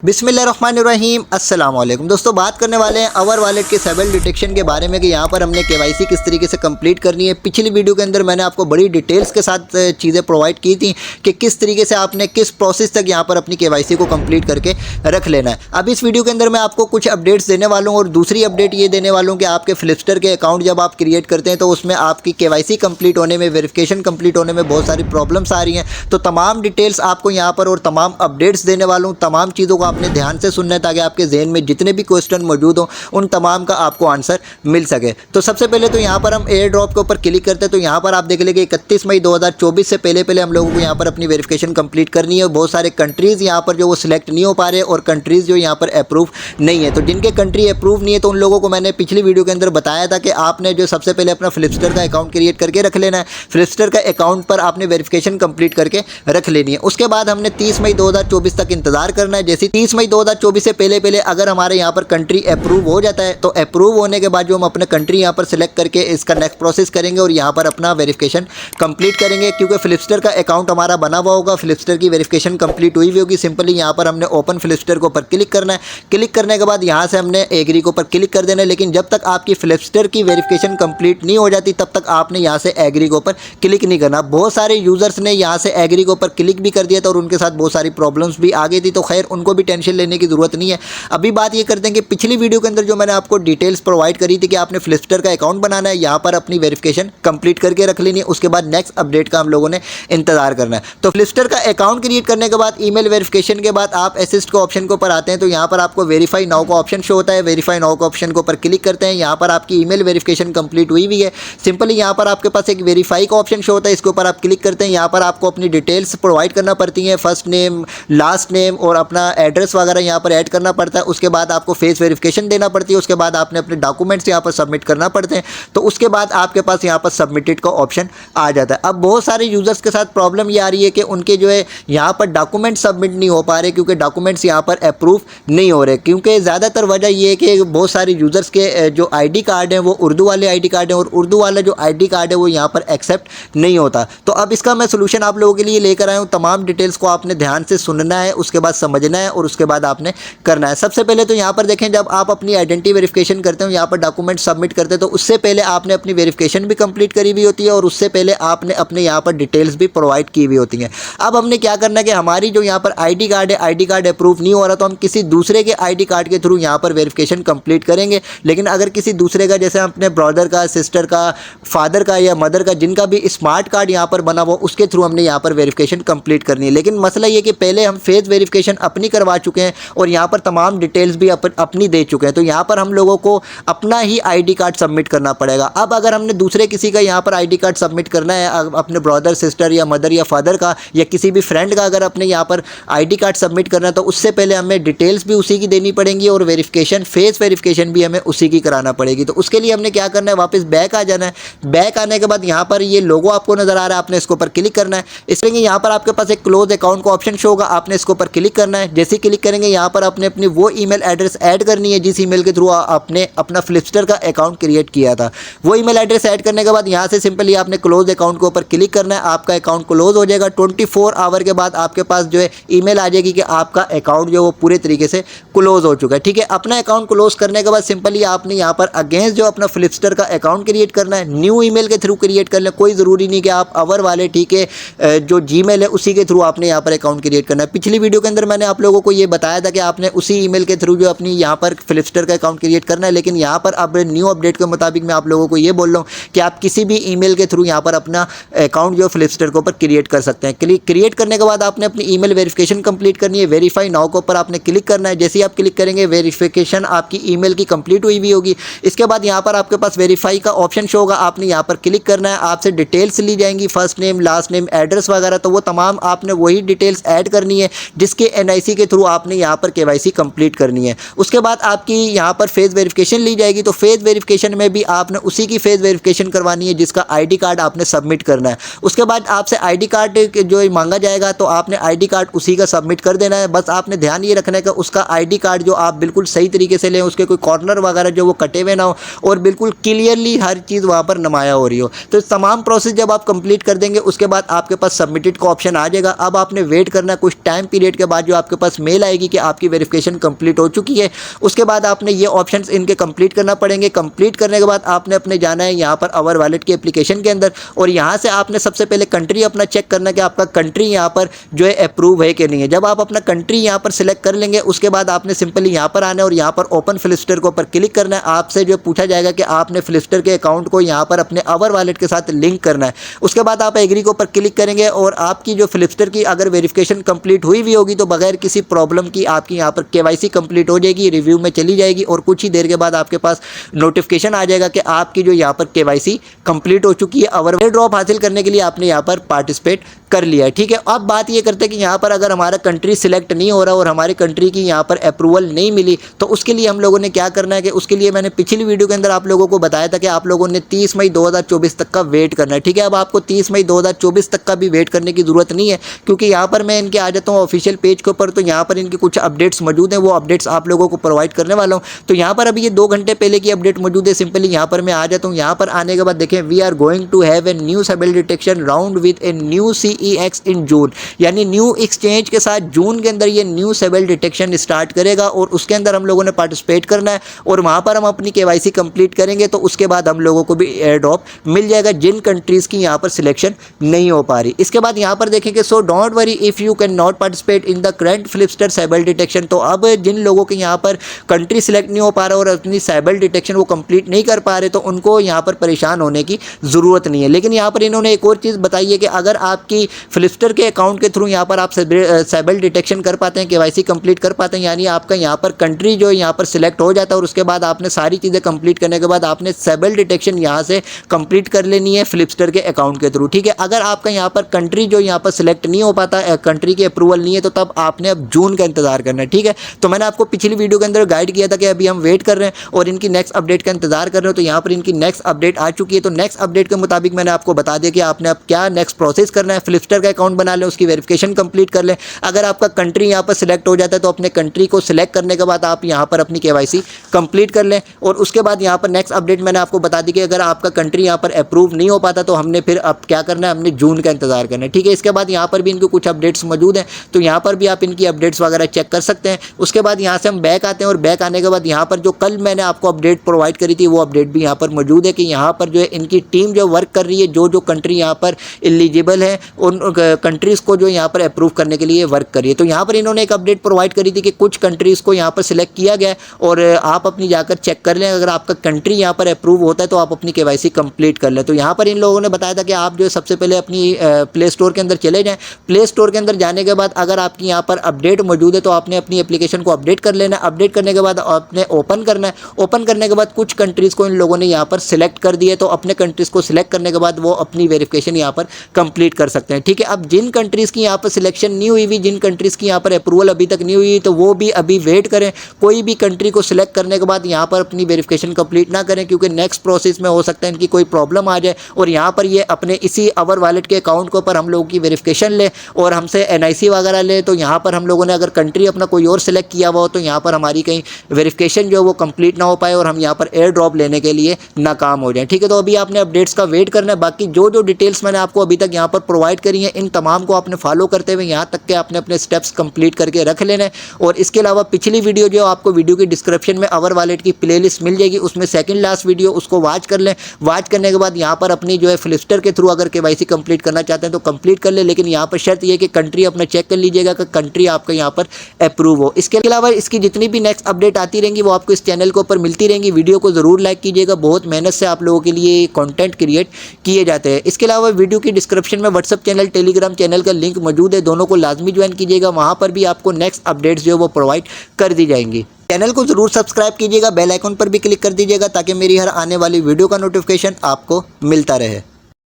बिस्मिल्लाहिर्रहमानिर्रहीम अस्सलाम वालेकुम दोस्तों, बात करने वाले हैं अवर वॉलेट के सेबल डिटेक्शन के बारे में कि यहाँ पर हमने केवाईसी किस तरीके से कंप्लीट करनी है। पिछली वीडियो के अंदर मैंने आपको बड़ी डिटेल्स के साथ चीज़ें प्रोवाइड की थी कि किस तरीके से आपने किस प्रोसेस तक यहाँ पर अपनी केवाईसी को कंप्लीट करके रख लेना है। अब इस वीडियो के अंदर मैं आपको कुछ अपडेट्स देने वाला हूँ और दूसरी अपडेट ये देने वाला हूँ कि आपके फ्लिपस्टर के अकाउंट जब आप क्रिएट करते हैं तो उसमें आपकी केवाईसी कंप्लीट होने में, वेरिफिकेशन कंप्लीट होने में बहुत सारी प्रॉब्लम्स आ रही हैं। तो तमाम डिटेल्स आपको यहाँ पर और तमाम अपडेट्स देने वाला हूँ। तमाम चीज़ों को आपने ध्यान से सुनना है ताकि आपके जहन में जितने भी क्वेश्चन मौजूद हों उन तमाम का आपको आंसर मिल सके। तो सबसे पहले तो यहाँ पर हम एयर ड्रॉप के ऊपर क्लिक करते हैं तो यहाँ पर आप देख लेंगे 31 मई 2024 से पहले हम लोगों को यहाँ पर अपनी वेरिफिकेशन कंप्लीट करनी है। बहुत सारे कंट्रीज़ यहाँ पर जो वो सिलेक्ट नहीं हो पा रहे और कंट्रीज़ जो यहाँ पर अप्रूव नहीं है। तो जिनके कंट्री अप्रूव नहीं है तो उन लोगों को मैंने पिछली वीडियो के अंदर बताया था कि आपने जो सबसे पहले अपना फ्लिपस्टर का अकाउंट क्रिएट करके रख लेना है। फ्लिपस्टर का अकाउंट पर आपने वेरिफिकेशन कंप्लीट करके रख लेनी है। उसके बाद हमने 30 मई 2024 तक इंतजार करना है। जैसे 30 मई 2024 से पहले अगर हमारे यहाँ पर कंट्री अप्रूव हो जाता है तो अप्रूव होने के बाद जो हम अपने कंट्री यहाँ पर सिलेक्ट करके इसका नेक्स्ट प्रोसेस करेंगे और यहाँ पर अपना वेरिफिकेशन कंप्लीट करेंगे। क्योंकि फ्लिपस्टर का अकाउंट हमारा बना हुआ होगा, फ्लिपस्टर की वेरिफिकेशन कंप्लीट हुई हुई होगी। सिंपली यहाँ पर हमने ओपन फ्लिपस्टर के ऊपर क्लिक करना है। क्लिक करने के बाद यहाँ से हमने एग्री के ऊपर क्लिक कर देना है। लेकिन जब तक आपकी फ्लिपस्टर की वेरिफिकेशन कंप्लीट नहीं हो जाती तब तक आपने यहाँ से एग्री के ऊपर क्लिक नहीं करना। बहुत सारे यूजर्स ने यहाँ से एग्री के ऊपर क्लिक भी कर दिया था और उनके साथ बहुत सारी प्रॉब्लम्स भी आ गई थी। तो खैर उनको भी टेंशन लेने की जरूरत नहीं है। अभी बात ये करते हैं कि पिछली वीडियो के अंदर जो मैंने आपको डिटेल्स प्रोवाइड करी थी कि आपने फ्लिपस्टर का अकाउंट बनाना है, यहाँ पर अपनी वेरिफिकेशन कंप्लीट करके रख लेनी है। उसके बाद नेक्स्ट अपडेट का हम लोगों ने इंतजार करना है। तो फ्लिपस्टर का अकाउंट क्रिएट करने के बाद ईमेल वेरिफिकेशन के बाद आप असिस्ट के ऑप्शन के ऊपर आते हैं तो यहाँ पर आपको वेरीफाई नाउ का ऑप्शन शो होता है। वेरीफाई नाउ का ऑप्शन के ऊपर क्लिक करते हैं। यहाँ पर आपकी ईमेल वेरिफिकेशन कंप्लीट हुई हुई है। सिंपली यहाँ पर आपके पास एक वेरीफाई का ऑप्शन शो होता है, इसके ऊपर आप क्लिक करते हैं। यहाँ पर आपको अपनी डिटेल्स प्रोवाइड करना पड़ती हैं, फर्स्ट नेम, लास्ट नेम और अपना एड्रेस वगैरह यहाँ पर ऐड करना पड़ता है। उसके बाद आपको फेस वेरिफिकेशन देना पड़ती है। उसके बाद आपने अपने डॉक्यूमेंट्स यहाँ पर सबमिट करना पड़ते हैं। तो उसके बाद आपके पास यहाँ पर सबमिटेड का ऑप्शन आ जाता है। अब बहुत सारे यूजर्स के साथ प्रॉब्लम ये आ रही है कि उनके जो है यहाँ पर डॉक्यूमेंट सबमिट नहीं हो पा रहे क्योंकि डॉक्यूमेंट्स यहाँ पर अप्रूव नहीं हो रहे। क्योंकि ज़्यादातर वजह ये है कि बहुत सारे यूजर्स के जो ID कार्ड हैं वो उर्दू वाले ID कार्ड हैं और उर्दू वाला जो ID कार्ड है वो यहाँ पर एक्सेप्ट नहीं होता। तो अब इसका मैं सोल्यूशन आप लोगों के लिए लेकर आया हूँ। तमाम डिटेल्स को आपने ध्यान से सुनना है, उसके बाद समझना है और उसके बाद आपने करना है। सबसे पहले तो यहाँ पर देखें, जब आप अपनी आइडेंटिटी वेरिफिकेशन करते हो, यहाँ पर डॉक्यूमेंट सबमिट करते हैं तो उससे पहले आपने अपनी वेरिफिकेशन भी कंप्लीट करी हुई होती है और उससे पहले आपने अपने यहाँ पर डिटेल्स भी प्रोवाइड की हुई होती हैं। अब हमने क्या करना है कि हमारी जो यहाँ पर ID कार्ड है, ID कार्ड अप्रूव नहीं हो रहा तो हम किसी दूसरे के ID कार्ड के थ्रू यहाँ पर वेरिफिकेशन कंप्लीट करेंगे। लेकिन अगर किसी दूसरे का, जैसे अपने ब्रदर का, सिस्टर का, फादर का या मदर का, जिनका भी स्मार्ट कार्ड यहाँ पर बना हुआ उसके थ्रू हमने यहाँ पर वेरिफिकेशन कंप्लीट करनी है। लेकिन मसला ये कि पहले हम फेस वेरिफिकेशन अपनी करवा चुके हैं और यहाँ पर तमाम डिटेल्स भी अपनी दे चुके हैं। तो यहाँ पर हम लोगों को अपना ही ID कार्ड सबमिट करना पड़ेगा। अब अगर हमने दूसरे किसी का यहाँ पर ID कार्ड सबमिट करना है, अपने ब्रदर, सिस्टर या मदर या फादर का या किसी भी फ्रेंड का अगर अपने यहाँ पर ID कार्ड सबमिट करना है तो उससे पहले हमें डिटेल्स भी उसी की देनी पड़ेंगी और वेरिफिकेशन, फेस वेरिफिकेशन भी हमें उसी की कराना पड़ेगी। तो उसके लिए हमने क्या करना है, वापस बैक आ जाना है। बैक आने के बाद यहाँ पर ये लोगो आपको नजर आ रहा है, आपने इसके ऊपर क्लिक करना है। इसलिए यहाँ पर आपके पास एक क्लोज अकाउंट का ऑप्शन शो होगा, आपने इसके ऊपर क्लिक करना है। जैसे ही क्लिक करेंगे यहाँ पर आपने अपनी वो ईमेल एड्रेस ऐड करनी है जिस ईमेल के थ्रू आपने अपना फ्लिपस्टर का अकाउंट क्रिएट किया था। वो ईमेल एड्रेस ऐड करने के बाद यहाँ से सिंपली आपने क्लोज अकाउंट के ऊपर क्लिक करना है। आपका अकाउंट क्लोज हो जाएगा। 24 आवर के बाद आपके पास जो है ईमेल आ जाएगी कि आपका अकाउंट जो वो पूरे तरीके से क्लोज हो चुका है। ठीक है, अपना अकाउंट क्लोज करने के बाद सिंपली आपने यहाँ पर अगेंस्ट जो अपना फ्लिपस्टर का अकाउंट क्रिएट करना है, न्यू ईमेल के थ्रू क्रिएट कर लें। कोई ज़रूरी नहीं कि आप अवर वाले, ठीक है, जो जीमेल है उसी के थ्रू आपने यहाँ पर अकाउंट क्रिएट करना है। पिछली वीडियो के अंदर मैंने आप लोगों को ये बताया था कि आपने उसी ईमेल के थ्रू जो अपनी यहाँ पर फ्लिपस्टर का अकाउंट क्रिएट करना है। लेकिन यहाँ पर अब न्यू अपडेट के मुताबिक मैं आप लोगों को ये बोल रहा हूँ कि आप किसी भी ईमेल के थ्रू यहाँ पर अपना अकाउंट जो फ्लिपस्टर के ऊपर क्रिएट कर सकते हैं। क्रिएट करने के बाद आपने अपनी ईमेल वेरिफिकेशन कंप्लीट करनी है। वेरीफाई नाउ के ऊपर आपने क्लिक करना है। जैसे ही आप क्लिक करेंगे वेरिफिकेशन आपकी ईमेल की कंप्लीट हुई भी होगी। इसके बाद यहाँ पर आपके पास वेरीफाई का ऑप्शन शो होगा, आपने यहाँ पर क्लिक करना है। आपसे डिटेल्स ली जाएंगी, first name, last name, address वगैरह। तो वो तमाम आपने वही डिटेल्स ऐड करनी है जिसके NIC के थ्रू आपने यहाँ पर KYC कंप्लीट करनी है। उसके बाद आपकी यहाँ पर फेस वेरिफिकेशन ली जाएगी। तो फेस वेरिफिकेशन में भी आपने उसी की फेस वेरिफिकेशन करवानी है जिसका ID कार्ड आपने सबमिट करना है। उसके बाद आपसे ID कार्ड जो मांगा जाएगा तो आपने ID कार्ड उसी का सबमिट कर देना है। बस आपने ध्यान ये रखना है कि उसका ID कार्ड जो आप बिल्कुल सही तरीके से लें, उसके कोई कॉर्नर वगैरह जो वो कटे हुए ना हो और बिल्कुल क्लियरली हर चीज़ वहाँ पर नुमाया हो रही हो। तो तमाम प्रोसेस जब आप कंप्लीट कर देंगे उसके बाद आपके पास सबमिटेड का ऑप्शन आ जाएगा। अब आपने वेट करना है, कुछ टाइम पीरियड के बाद जो आपके पास मेल आएगी कि आपकी वेरिफिकेशन कंप्लीट हो चुकी है। उसके बाद आपने ये ऑप्शंस इनके कंप्लीट करना पड़ेंगे। कंप्लीट करने के बाद आपने अपने जाना है यहाँ पर अवर वॉलेट के एप्लीकेशन के अंदर, और यहाँ से आपने सबसे पहले कंट्री अपना चेक करना है कि आपका कंट्री यहाँ पर जो है अप्रूव है कि नहीं है। जब आप अपना कंट्री यहाँ पर सिलेक्ट कर लेंगे उसके बाद आपने सिंपली यहाँ पर आना है और यहाँ पर ओपन फ्लिपस्टर के ऊपर क्लिक करना है। आपसे जो पूछा जाएगा कि आपने फ्लिपस्टर के अकाउंट को यहाँ पर अपने अवर वॉलेट के साथ लिंक करना है। उसके बाद आप एग्री के ऊपर क्लिक करेंगे और आपकी जो फ्लिपस्टर की अगर वेरिफिकेशन कंप्लीट हुई भी होगी तो बगैर किसी प्रॉब्लम की आपकी यहाँ पर केवाईसी कंप्लीट हो जाएगी, रिव्यू में चली जाएगी और कुछ ही देर के बाद आपके पास नोटिफिकेशन आ जाएगा कि आपकी जो यहाँ पर केवाईसी कंप्लीट हो चुकी है। अवर एयर ड्रॉप हासिल करने के लिए आपने यहाँ पर पार्टिसिपेट कर लिया है। ठीक है, अब बात ये करते हैं कि यहाँ पर अगर हमारा कंट्री सिलेक्ट नहीं हो रहा और हमारी कंट्री की यहाँ पर अप्रूवल नहीं मिली तो उसके लिए हम लोगों ने क्या करना है कि उसके लिए मैंने पिछली वीडियो के अंदर आप लोगों को बताया था कि आप लोगों ने 30 मई 2024 तक का वेट करना है। ठीक है, अब आपको 30 मई 2024 तक का भी वेट करने की ज़रूरत नहीं है, क्योंकि यहाँ पर मैं इनके आ जाता हूँ ऑफिशियल पेज के ऊपर, तो यहाँ पर इनकी कुछ अपडेट्स मौजूद हैं, वो अपडेट्स आप लोगों को प्रोवाइड करने वाला हूँ। तो यहाँ पर अभी ये 2 घंटे पहले की अपडेट मौजूद है। सिंपली यहाँ पर मैं आ जाता हूँ। यहाँ पर आने के बाद देखें, we are going to have a new sybil detection round with a new CEX in June, यानी न्यू एक्सचेंज के साथ जून के अंदर ये न्यू सेबल डिटेक्शन स्टार्ट करेगा और उसके अंदर हम लोगों ने पार्टिसिपेट करना है और वहां पर हम अपनी केवाईसी कंप्लीट करेंगे तो उसके बाद हम लोगों को भी एयर ड्रॉप मिल जाएगा जिन कंट्रीज की यहां पर सिलेक्शन नहीं हो पा रही। इसके बाद यहां पर देखेंगे, so don't worry if you can not participate in the current Flipster sybil detection. तो अब जिन लोगों के यहाँ पर कंट्री सिलेक्ट नहीं हो पा रहा और अपनी सेबल डिटेक्शन वो कंप्लीट नहीं कर पा रहे तो उनको यहाँ पर परेशान होने की ज़रूरत नहीं है। लेकिन यहाँ पर इन्होंने एक और चीज़ बताई है कि अगर आपकी फ्लिपस्टर के अकाउंट के थ्रू यहाँ पर आप सेबल डिटेक्शन कर पाते हैं, केवाईसी कंप्लीट कर पाते हैं, यानी आपका यहाँ पर कंट्री जो यहाँ पर सिलेक्ट हो जाता है और उसके बाद आपने सारी चीज़ें कंप्लीट करने के बाद आपने सेबल डिटेक्शन यहाँ से कंप्लीट कर लेनी है फ्लिपस्टर के अकाउंट के थ्रू। ठीक है, अगर आपका यहाँ पर कंट्री जो यहाँ पर सिलेक्ट नहीं हो पाता, कंट्री की अप्रूवल नहीं है, तो तब आपने अब जून का इंतजार करना है। ठीक है, तो मैंने आपको पिछली वीडियो के अंदर गाइड किया था कि अभी हम वेट कर रहे हैं और इनकी नेक्स्ट अपडेट का इंतजार कर रहे हो। तो यहाँ पर इनकी नेक्स्ट अपडेट आ चुकी है। तो नेक्स्ट अपडेट के मुताबिक मैंने आपको बता दिया कि आपने अब क्या नेक्स्ट प्रोसेस करना है। फ्लिपस्टर का अकाउंट बना लें, उसकी वेरिफिकेशन कंप्लीट कर लें। अगर आपका कंट्री यहाँ पर सिलेक्ट हो जाता है तो अपने कंट्री को सिलेक्ट करने के बाद आप यहाँ पर अपनी केवाईसी कंप्लीट कर लें और उसके बाद यहाँ पर नेक्स्ट अपडेट मैंने आपको बता दी कि अगर आपका कंट्री यहाँ पर अप्रूव नहीं हो पाता तो हमने फिर अब क्या करना है, हमने जून का इंतजार करना है। ठीक है, इसके बाद यहाँ पर भी इनके कुछ अपडेट्स मौजूद हैं, तो यहाँ पर भी आप इनकी अपडेट्स वगैरह चेक कर सकते हैं। उसके बाद यहाँ से हम बैक आते हैं और बैक आने के बाद यहाँ पर जो कल मैंने आपको अपडेट प्रोवाइड करी थी वो अपडेट भी यहाँ पर मौजूद है कि यहाँ पर जो है इनकी टीम जो वर्क कर रही है, जो कंट्री यहाँ पर एलिजिबल है उन कंट्रीज़ को जो यहाँ पर अप्रूव करने के लिए वर्क करिए। तो यहाँ पर इन्होंने एक अपडेट प्रोवाइड करी थी कि कुछ कंट्रीज़ को यहाँ पर सिलेक्ट किया गया है और आप अपनी जाकर चेक कर लें, अगर आपका कंट्री यहाँ पर अप्रूव होता है तो आप अपनी केवाईसी कंप्लीट कर लें। तो यहाँ पर इन लोगों ने बताया था कि आप जो है सबसे पहले अपनी प्ले स्टोर के अंदर चले जाएँ। प्ले स्टोर के अंदर जाने के बाद अगर आपकी यहाँ पर अपडेट मौजूद है तो आपने अपनी एप्लीकेशन को अपडेट कर लेना है। अपडेट करने के बाद आपने ओपन करना है। ओपन करने के बाद कुछ कंट्रीज़ को इन लोगों ने यहाँ पर सिलेक्ट कर दिए, तो अपने कंट्रीज़ को सिलेक्ट करने के बाद वो अपनी वेरिफिकेशन यहाँ पर कंप्लीट कर सकते हैं। ठीक है, अब जिन कंट्रीज़ की यहाँ पर सिलेक्शन नहीं हुई, जिन कंट्रीज़ की यहाँ पर अप्रूवल अभी तक नहीं हुई, तो वो भी अभी वेट करें। कोई भी कंट्री को सिलेक्ट करने के बाद यहाँ पर अपनी वेरिफिकेशन कंप्लीट ना करें, क्योंकि नेक्स्ट प्रोसेस में हो सकता है इनकी कोई प्रॉब्लम आ जाए और यहाँ पर ये अपने इसी अवर वॉलेट के अकाउंट के ऊपर हम लोगों की वेरिफिकेशन ले और हमसे NIC वगैरह ले। तो यहाँ पर हम लोगों ने अगर कंट्री अपना कोई और सिलेक्ट किया हुआ हो तो यहाँ पर हमारी कहीं वेरिफिकेशन जो है वो कंप्लीट ना हो पाए और हम यहाँ पर एयर ड्रॉप लेने के लिए नाकाम हो जाए। ठीक है, तो अभी आपने अपडेट्स का वेट करना है। बाकी जो डिटेल्स मैंने आपको अभी तक यहाँ पर प्रोवाइड करी है, इन तमाम को आपने फॉलो करते हुए यहाँ तक के आपने अपने स्टेप्स कंप्लीट करके रख लेना है। और इसके अलावा पिछली वीडियो जो आपको वीडियो की डिस्क्रिप्शन में अवर वॉलेट की प्लेलिस्ट मिल जाएगी, उसमें सेकंड लास्ट वीडियो उसको वॉच कर लें। वॉच करने के बाद यहाँ पर अपनी जो है फ्लिपस्टर के थ्रू अगर केवाईसी कंप्लीट करना चाहते हैं तो कंप्लीट कर ले, लेकिन यहाँ पर शर्त यह कि कंट्री अपना चेक कर लीजिएगा कि कंट्री आपका यहाँ पर अप्रूव हो। इसके अलावा इसकी जितनी भी नेक्स्ट अपडेट आती रहेंगी वो आपको इस चैनल के ऊपर मिलती रहेंगी। वीडियो को ज़रूर लाइक कीजिएगा, बहुत मेहनत से आप लोगों के लिए कंटेंट क्रिएट किए जाते हैं। इसके अलावा वीडियो की डिस्क्रिप्शन में व्हाट्सअप चैनल, टेलीग्राम चैनल का लिंक मौजूद है, दोनों को लाजमी ज्वाइन कीजिएगा। वहाँ पर भी आपको नेक्स्ट अपडेट्स जो है वो प्रोवाइड कर दी जाएंगी। चैनल को ज़रूर सब्सक्राइब कीजिएगा, बेल आइकन पर भी क्लिक कर दीजिएगा ताकि मेरी हर आने वाली वीडियो का नोटिफिकेशन आपको मिलता रहे।